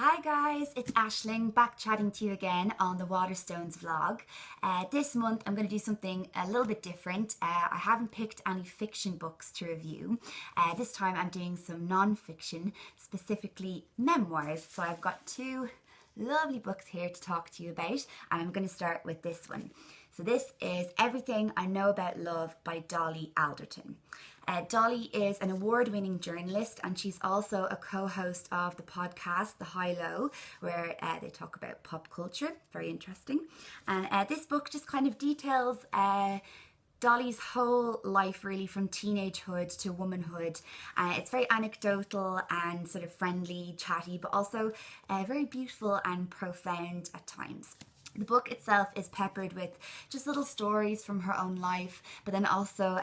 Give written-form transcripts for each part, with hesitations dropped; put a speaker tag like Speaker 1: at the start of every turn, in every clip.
Speaker 1: Hi guys, it's Aisling back chatting to you again on the Waterstones vlog. This month I'm going to do something a little bit different. I haven't picked any fiction books to review. This time I'm doing some non-fiction, specifically memoirs. So I've got two lovely books here to talk to you about, and I'm going to start with this one. So this is Everything I Know About Love by Dolly Alderton. Dolly is an award-winning journalist, and she's also a co-host of the podcast The High Low, where they talk about pop culture. Very interesting. And this book just kind of details Dolly's whole life, really, from teenagehood to womanhood. It's very anecdotal and sort of friendly, chatty, but also very beautiful and profound at times. The book itself is peppered with just little stories from her own life, but then also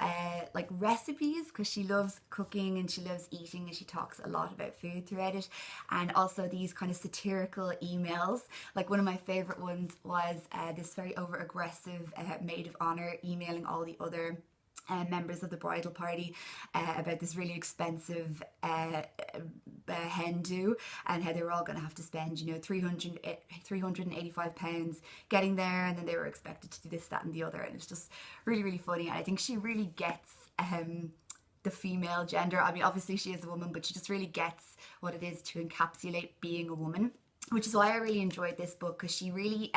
Speaker 1: like recipes, because she loves cooking and she loves eating, and she talks a lot about food throughout it. And also these kind of satirical emails. Like one of my favorite ones was this very over aggressive maid of honor emailing all the other members of the bridal party about this really expensive hen do, and how they were all going to have to spend, you know, £385 getting there, and then they were expected to do this, that and the other. And it's just really, really funny. And I think she really gets the female gender. I mean, obviously she is a woman, but she just really gets what it is to encapsulate being a woman, which is why I really enjoyed this book, because she really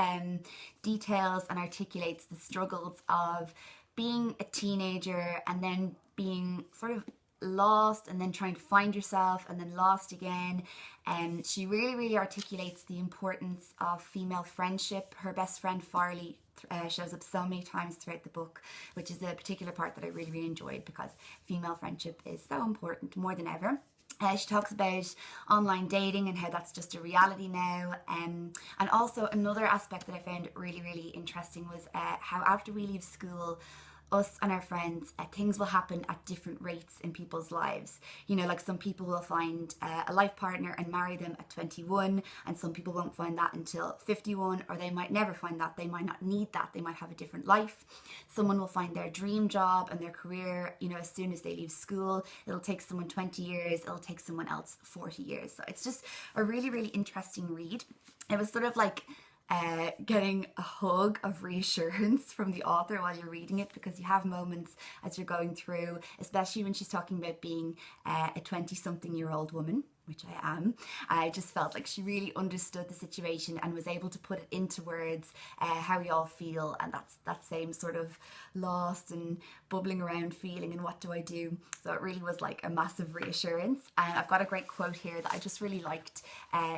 Speaker 1: details and articulates the struggles of being a teenager and then being sort of lost and then trying to find yourself and then lost again. And she really articulates the importance of female friendship. Her best friend Farley shows up so many times throughout the book, which is a particular part that I really enjoyed, because female friendship is so important more than ever. She talks about online dating and how that's just a reality now. And also another aspect that I found really interesting was how after we leave school, us and our friends, things will happen at different rates in people's lives. You know, like some people will find a life partner and marry them at 21, and some people won't find that until 51, or they might never find that. They might not need that. They might have a different life. Someone will find their dream job and their career, you know, as soon as they leave school. It'll take someone 20 years. It'll take someone else 40 years. So it's just a really interesting read. It was sort of like getting a hug of reassurance from the author while you're reading it, because you have moments as you're going through, especially when she's talking about being a 20-something-year-old woman, which I am. I just felt like she really understood the situation and was able to put it into words, how we all feel, and that's that same sort of lost and bubbling around feeling, and what do I do? So it really was like a massive reassurance. And I've got a great quote here that I just really liked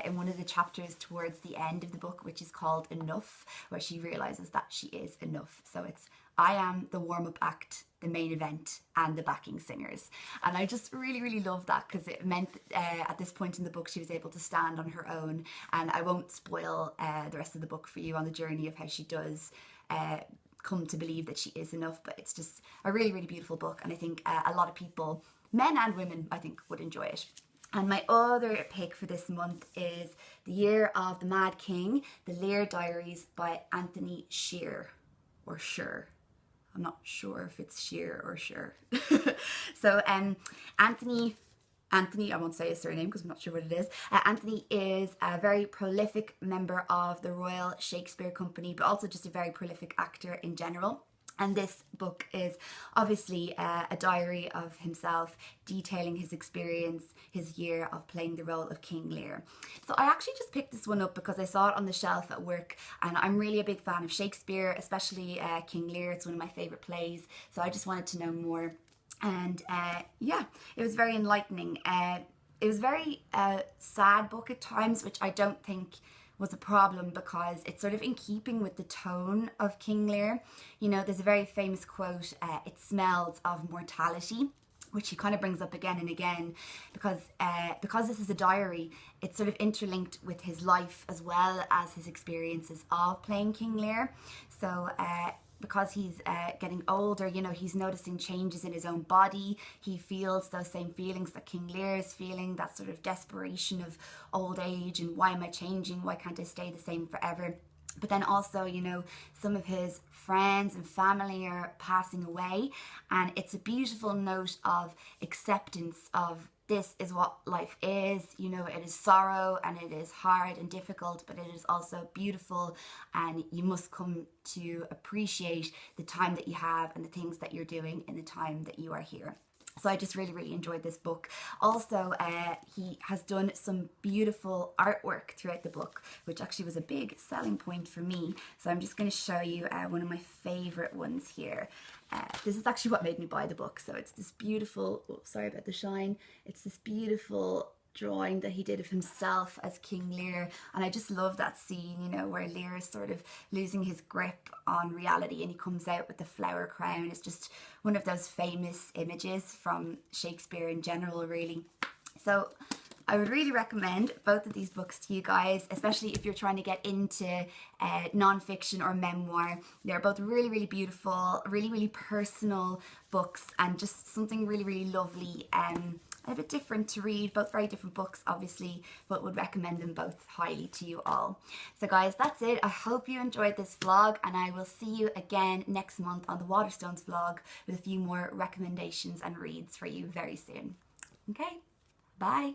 Speaker 1: in one of the chapters towards the end of the book, which is called Enough, where she realizes that she is enough. So it's, I am the warm-up act, the main event, and the backing singers. And I just really loved that, because it meant at this point in the book she was able to stand on her own. And I won't spoil the rest of the book for you on the journey of how she does come to believe that she is enough. But it's just a really beautiful book, and I think a lot of people, men and women, I think would enjoy it. And my other pick for this month is The Year of the Mad King, The Lear Diaries by Anthony Sher, or Sher. I'm not sure if it's Sheer or Sher. So Anthony, I won't say his surname because I'm not sure what it is. Anthony is a very prolific member of the Royal Shakespeare Company, but also just a very prolific actor in general. And this book is obviously a diary of himself, detailing his experience, his year of playing the role of King Lear. So I actually just picked this one up because I saw it on the shelf at work, and I'm really a big fan of Shakespeare, especially King Lear. It's one of my favourite plays, so I just wanted to know more. And yeah, it was very enlightening. It was a very sad book at times, which I don't think was a problem, because it's sort of in keeping with the tone of King Lear. You know, there's a very famous quote, it smells of mortality, which he kind of brings up again and again, because this is a diary, it's sort of interlinked with his life as well as his experiences of playing King Lear. So because he's getting older, you know, he's noticing changes in his own body. He feels those same feelings that King Lear is feeling, that sort of desperation of old age and why am I changing? Why can't I stay the same forever? But then also, you know, some of his friends and family are passing away, and it's a beautiful note of acceptance of this is what life is. You know, it is sorrow and it is hard and difficult, but it is also beautiful, and you must come to appreciate the time that you have and the things that you're doing in the time that you are here. So I just really enjoyed this book. Also, he has done some beautiful artwork throughout the book, which actually was a big selling point for me. So I'm just going to show you one of my favorite ones here. This is actually what made me buy the book. So it's this beautiful, oh, sorry about the shine, it's this beautiful drawing that he did of himself as King Lear, and I just love that scene, you know, where Lear is sort of losing his grip on reality and he comes out with the flower crown. It's just one of those famous images from Shakespeare in general, really. So I would really recommend both of these books to you guys, especially if you're trying to get into non-fiction or memoir. They're both really beautiful, really personal books, and just something really lovely, a bit different to read. Both very different books, obviously, but would recommend them both highly to you all. So guys, that's it. I hope you enjoyed this vlog, and I will see you again next month on the Waterstones vlog with a few more recommendations and reads for you very soon. Okay, bye.